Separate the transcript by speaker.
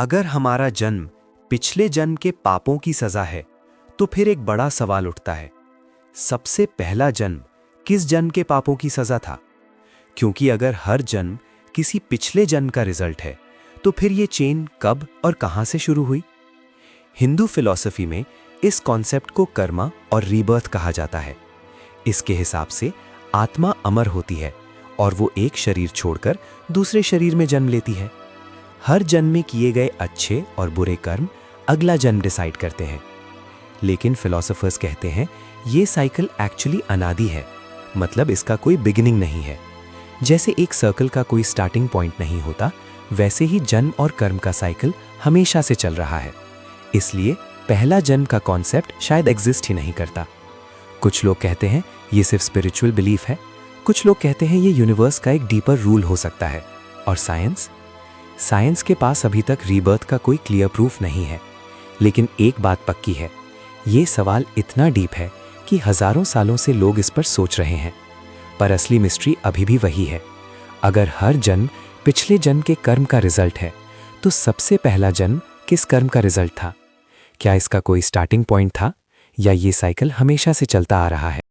Speaker 1: अगर हमारा जन्म पिछले जन्म के पापों की सजा है, तो फिर एक बड़ा सवाल उठता है, सबसे पहला जन्म किस जन्म के पापों की सजा था? क्योंकि अगर हर जन्म किसी पिछले जन्म का रिजल्ट है, तो फिर ये चेन कब और कहां से शुरू हुई? हिंदू फिलॉसफी में इस कॉन्सेप्ट को कर्मा और रीबर्थ कहा जाता है। इसके हिसाब से आत्मा अमर होती है और वो एक शरीर छोड़कर दूसरे शरीर में जन्म लेती है। हर जन्म में किए गए अच्छे और बुरे कर्म अगला जन्म डिसाइड करते हैं। लेकिन फिलोसोफर्स कहते हैं ये साइकिल एक्चुअली अनादि है, मतलब इसका कोई बिगिनिंग नहीं है। जैसे एक सर्कल का कोई स्टार्टिंग पॉइंट नहीं होता, वैसे ही जन्म और कर्म का साइकिल हमेशा से चल रहा है। इसलिए पहला जन्म का कॉन्सेप्ट शायद एग्जिस्ट ही नहीं करता। कुछ लोग कहते हैं ये सिर्फ स्पिरिचुअल बिलीफ है, कुछ लोग कहते हैं ये यूनिवर्स का एक डीपर रूल हो सकता है। और साइंस के पास अभी तक रीबर्थ का कोई क्लियर प्रूफ नहीं है। लेकिन एक बात पक्की है, ये सवाल इतना डीप है कि हजारों सालों से लोग इस पर सोच रहे हैं। पर असली मिस्ट्री अभी भी वही है। अगर हर जन्म पिछले जन्म के कर्म का रिजल्ट है, तो सबसे पहला जन्म किस कर्म का रिजल्ट था? क्या इसका कोई स्टार्टिंग पॉइंट था, या ये साइकिल हमेशा से चलता आ रहा है?